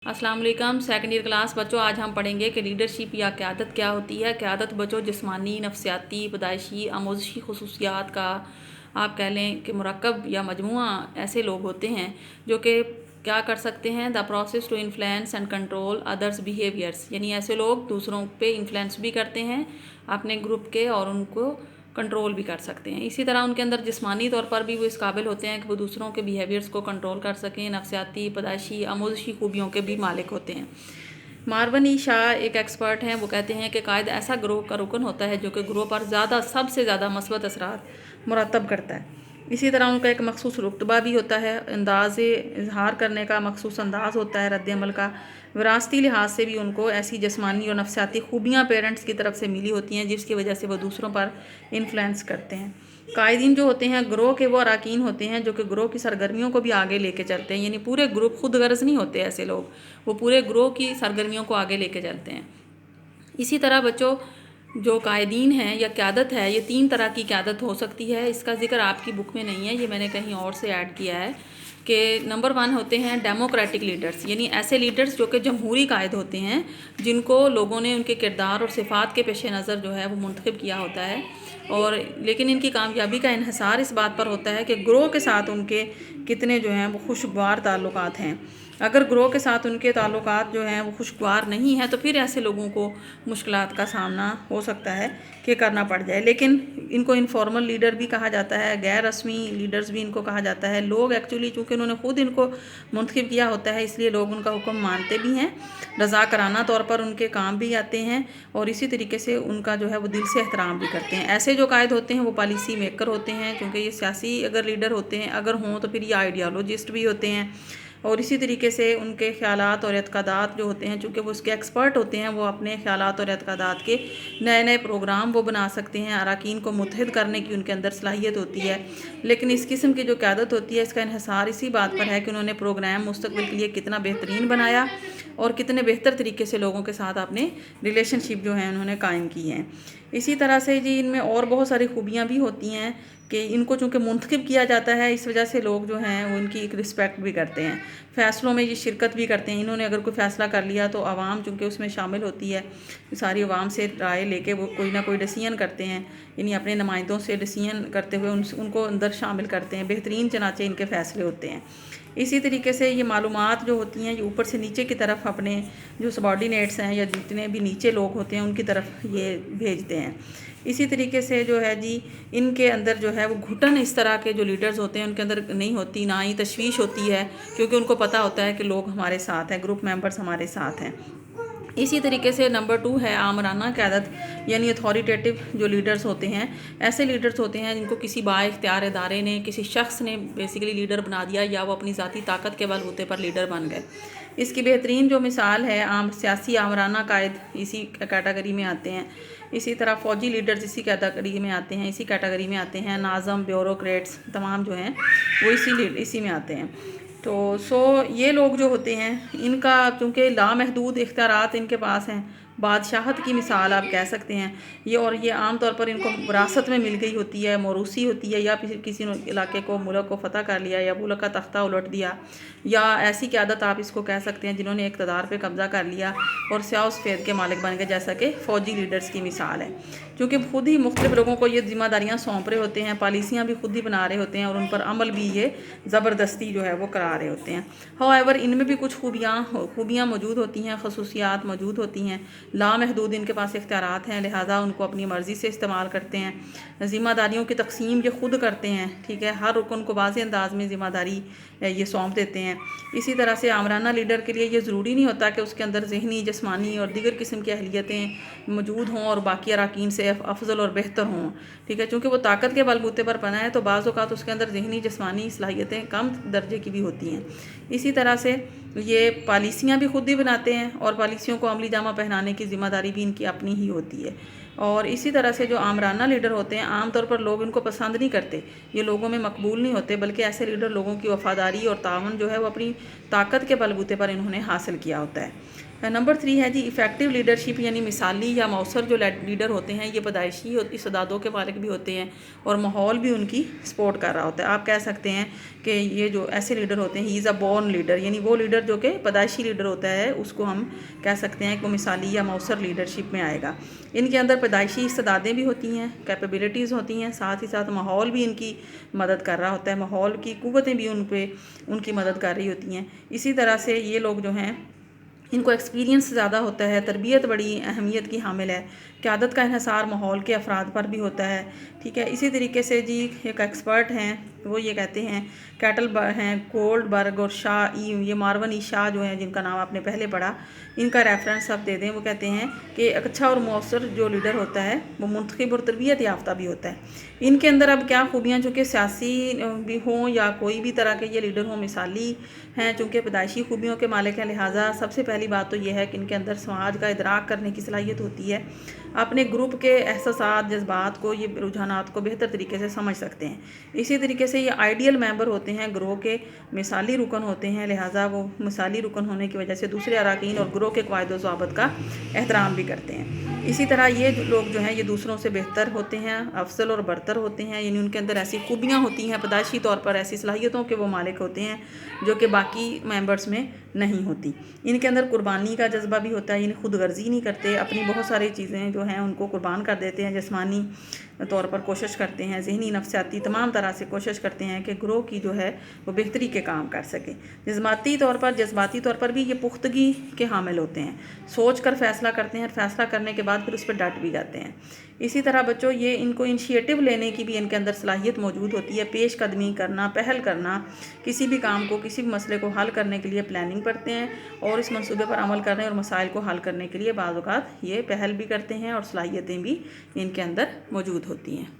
अस्सलाम वालेकुम second year class बच्चों, आज हम पढ़ेंगे कि लीडरशिप या क़यादत क्या होती है। क़यादत बच्चों जिस्मानी, नफसियाती, पैदाइशी, आमोज़शी खसूसियात का आप कह लें कि मुरक्कब या मजमूआ ऐसे लोग होते हैं जो कि क्या कर सकते हैं, the process to influence and control others behaviours, यानी ऐसे लोग दूसरों पे इन्फ्लुएंस भी करते हैं अपने ग्रुप के और उनको कंट्रोल भी कर सकते हैं। इसी तरह उनके अंदर जिस्मानी तौर पर भी वो इस काबिल होते हैं कि वो दूसरों के बिहेवियर्स को कंट्रोल कर सकें। नफसियाती, पैदाइशी, आमोज़शी खूबियों के भी मालिक होते हैं। मार्वन ई शाह एक एक्सपर्ट हैं, वो कहते हैं कि कायद ऐसा ग्रोह का रुकन होता है जो कि ग्रोह पर सबसे ज़्यादा मस्बत असरात मुरतब करता है। इसी तरह उनका एक मखसूस रुतबा भी होता है, अंदाज़ इजहार करने का मखसूस अंदाज़ होता है, रद्द-ए-अमल का। विरासती लिहाज से भी उनको ऐसी जिस्मानी और नफसियाती खूबियाँ पेरेंट्स की तरफ से मिली होती हैं जिसकी वजह से वो दूसरों पर इन्फ्लुएंस करते हैं। कायदीन जो होते हैं ग्रोह के वो अरकान होते हैं जो कि ग्रोह की सरगर्मियों को भी आगे लेके चलते हैं, यानी पूरे ग्रुप खुद गर्ज नहीं होते ऐसे लोग, वो पूरे ग्रोह की सरगर्मियों को आगे लेके चलते हैं। इसी तरह बच्चों जो कायदीन हैं या क़यादत है, ये 3 तरह की क़यादत हो सकती है। इसका जिक्र आपकी बुक में नहीं है, ये मैंने कहीं और से ऐड किया है कि नंबर 1 होते हैं डेमोक्रेटिक लीडर्स, यानी ऐसे लीडर्स जो कि जमहूरी कायद होते हैं जिनको लोगों ने उनके किरदार और सिफ़ात के पेश नज़र जो है वो मुंतखब किया होता है। और लेकिन इनकी कामयाबी का इन्हिसार इस बात पर होता है कि ग्रोह के साथ उनके कितने जो हैं वो खुशगवार ताल्लुकात हैं। अगर ग्रोह के साथ उनके ताल्लुकात जो हैं वो खुशगवार नहीं है तो फिर ऐसे लोगों को मुश्किलात का सामना हो सकता है कि करना पड़ जाए। लेकिन इनको इनफॉर्मल लीडर भी कहा जाता है, गैर रस्मी लीडर्स भी इनको कहा जाता है। लोग एक्चुअली चूँकि उन्होंने खुद इनको मुंतखब किया होता है इसलिए लोग उनका हुक्म मानते भी हैं, रज़ा कराना तौर पर उनके काम भी आते हैं और इसी तरीके से उनका जो है वो दिल से एहतराम भी करते हैं। ऐसे जो कायद होते हैं वो पॉलिसी मेकर होते हैं, क्योंकि ये सियासी अगर लीडर होते हैं, अगर हों तो फिर ये आइडियालॉजिस्ट भी होते हैं। और इसी तरीके से उनके ख़यालात और एतक़ादात जो होते हैं, चूँकि वो उसके एक्सपर्ट होते हैं, वो अपने ख़यालात और एतक़ादात के नए नए प्रोग्राम वो बना सकते हैं। अरकान को मुत्तहिद करने की उनके अंदर सलाहियत होती है। लेकिन इस किस्म की जो क़यादत होती है इसका इन्हिसार इसी बात पर है कि उन्होंने प्रोग्राम मुस्तक़बिल के लिए कितना बेहतरीन बनाया और कितने बेहतर तरीके से लोगों के साथ अपने रिलेशनशिप जो हैं उन्होंने कायम की हैं। इसी तरह से जी इनमें और बहुत सारी खूबियाँ भी होती हैं कि इनको चूँकि मुंतखब किया जाता है इस वजह से लोग जो हैं वो इनकी एक रिस्पेक्ट भी करते हैं, फ़ैसलों में ये शिरकत भी करते हैं। इन्होंने अगर कोई फ़ैसला कर लिया तो आवाम चूँकि उसमें शामिल होती है, सारी आवाम से राय लेके वो कोई ना कोई डिसीजन करते हैं, यानी अपने नुमाइंदों से डिसीजन करते हुए उनको अंदर शामिल करते हैं। बेहतरीन चनाचे इनके फ़ैसले होते हैं। इसी तरीके से ये मालूमात जो होती हैं ये ऊपर से नीचे की तरफ अपने जो सबॉर्डिनेट्स हैं या जितने भी नीचे लोग होते हैं उनकी तरफ ये भेजते हैं। इसी तरीके से जो है जी इनके अंदर जो है वो घुटन इस तरह के जो लीडर्स होते हैं उनके अंदर नहीं होती, ना ही तशवीश होती है, क्योंकि उनको पता होता है कि लोग हमारे साथ हैं, ग्रुप मेंबर्स हमारे साथ हैं। इसी तरीके से नंबर 2 है आमराना क़यादत, यानी अथॉरिटेटिव जो लीडर्स होते हैं। ऐसे लीडर्स होते हैं जिनको किसी बाइख्तियार इदारे ने, किसी शख्स ने बेसिकली लीडर बना दिया या वो अपनी ज़ाती ताकत के बलबूते पर लीडर बन गए। इसकी बेहतरीन जो मिसाल है सियासी आमराना कायद इसी कैटेगरी में आते हैं। इसी तरह फ़ौजी लीडर्स इसी कैटेगरी में आते हैं, इसी कैटेगरी में आते हैं। नाज़म, ब्यूरोक्रेट्स तमाम जो हैं वो इसी में आते हैं। तो ये लोग जो होते हैं इनका चूँकि लामहदूद इख्तियारात इनके पास हैं, बादशाहत की मिसाल आप कह सकते हैं ये। और ये आम तौर पर इनको विरासत में मिल गई होती है, मौरूसी होती है, या फिर किसी इलाके को, मुल्क को फ़तह कर लिया या मुल्क का तख्ता उलट दिया, या ऐसी क़यादत आप इसको कह सकते हैं जिन्होंने इक़्तिदार पे कब्ज़ा कर लिया और स्याह सफ़ेद के मालिक बन गए, जैसा कि फ़ौजी लीडर्स की मिसाल है। क्योंकि खुद ही मुख्तलिफ़ लोगों को ये ज़िम्मेदारियाँ सौंप रहे होते हैं, पॉलिसियाँ भी खुद ही बना रहे होते हैं और उन पर अमल भी ये ज़बरदस्ती जो है वो करा रहे होते हैं। हाउएवर इनमें भी कुछ खूबियाँ मौजूद होती हैं, खसूसियात मौजूद होती हैं। लामहदूद इनके पास इख्तियारात हैं, लिहाजा उनको अपनी मर्ज़ी से इस्तेमाल करते हैं। ज़िम्मेदारियों की तकसीम ये खुद करते हैं, ठीक है, हर रुकन को वाज़ेह अंदाज में ज़िम्मेदारी ये सौंप देते हैं। इसी तरह से आमराना लीडर के लिए ये ज़रूरी नहीं होता कि उसके अंदर ज़हनी, जिस्मानी और दीगर किस्म की अहलियतें मौजूद हों और बाकी अरकान से अफजल और बेहतर हों, ठीक है। चूँकि वो ताकत के बलबूते पर बना है तो बाज़ औक़ात उसके अंदर ज़हनी, जिस्मानी सलाहियतें कम दर्जे की भी होती हैं। इसी तरह से ये पॉलिसियाँ भी खुद ही बनाते हैं और पॉलिसियों को अमली जामा पहनाने की ज़िम्मेदारी भी इनकी अपनी ही होती है। और इसी तरह से जो आमराना लीडर होते हैं आम तौर पर लोग इनको पसंद नहीं करते, ये लोगों में मकबूल नहीं होते, बल्कि ऐसे लीडर लोगों की वफ़ादारी और तावन जो है वो अपनी ताकत के बलबूते पर इन्होंने हासिल किया होता है। नंबर 3 है जी इफ़ेक्टिव लीडरशिप, यानी मिसाली या मौसर जो लीडर होते हैं ये पैदाइशी इस्तेदादों के मालिक भी होते हैं और माहौल भी उनकी सपोर्ट कर रहा होता है। आप कह सकते हैं कि ये जो ऐसे लीडर होते हैं, he is a born leader, यानी वो लीडर जो कि पैदाइशी लीडर होता है उसको हम कह सकते हैं कि वो मिसाली या मौसर लीडरशिप में आएगा। इनके अंदर पैदाइशी इस्तेदादें भी होती हैं, कैपेबिलिटीज़ होती हैं, साथ ही साथ माहौल भी इनकी मदद कर रहा होता है, माहौल की क़ुव्वतें भी उनकी मदद कर रही होती हैं। इसी तरह से ये लोग जो हैं इनको एक्सपीरियंस ज़्यादा होता है, तरबियत बड़ी अहमियत की हामिल है, क़यादत का इन्हिसार माहौल के अफराद पर भी होता है। ठीक है, इसी तरीके से जी एक एक्सपर्ट हैं वो ये कहते हैं, कैटल हैं कोल्डबर्ग और शाह ये मार्वन ई शाह जो हैं जिनका नाम आपने पहले पढ़ा, इनका रेफरेंस आप दे दें। वो कहते हैं कि एक अच्छा और मौसर जो लीडर होता है वो मुंतखब और तरबियत याफ्ता भी होता है। इनके अंदर अब क्या खूबियाँ, चूँकि सियासी भी हों या कोई भी तरह के ये लीडर हों, मिसाली हैं, चूँकि पैदाइशी खूबियों के मालिक हैं, लिहाजा सबसे पहली बात तो ये है कि इनके अंदर समाज का इदराक करने की सलाहियत होती है, अपने ग्रुप के एहसासात जज्बात को, ये रुझानात को बेहतर तरीके से समझ सकते हैं। इसी तरीके से ये आइडियल मेंबर होते हैं, ग्रोह के मिसाली रुकन होते हैं, लिहाजा वो मिसाली रुकन होने की वजह से दूसरे अरकान और ग्रोह के क़वायद व ज़वाबित का एहतराम भी करते हैं। इसी तरह ये लोग जो हैं ये दूसरों से बेहतर होते हैं, अफजल और बरतर होते हैं, यानी उनके अंदर ऐसी खूबियाँ होती हैं, पैदाइशी तौर पर ऐसी सलाहियतों के वो मालिक होते हैं जो कि बाकी मेंबर्स में नहीं होती। इनके अंदर कुर्बानी का जज्बा भी होता है, यानी खुद गर्जी नहीं करते, अपनी बहुत सारी चीज़ें जो हैं उनको कुर्बान कर देते हैं, जिस्मानी तौर पर कोशिश करते हैं, ज़हनी नफ्सियाती तमाम तरह से कोशिश करते हैं कि ग्रोह की जो है वो बेहतरी के काम कर सकें। जज्बाती तौर पर भी ये पुख्तगी के हामिल होते हैं, सोच कर फ़ैसला करते हैं, फ़ैसला करने के बाद फिर उस पर डट भी जाते हैं। इसी तरह बच्चों ये इनको इनिशिएटिव लेने की भी इनके अंदर सलाहियत मौजूद होती है, पेश कदमी करना, पहल करना, किसी भी काम को, किसी भी मसले को हल करने के लिए प्लानिंग करते हैं और इस मंसूबे पर अमल करने और मसाइल को हल करने के लिए बाज़ औक़ात ये पहल भी करते हैं और सलाहियतें भी इनके अंदर मौजूद होती हैं।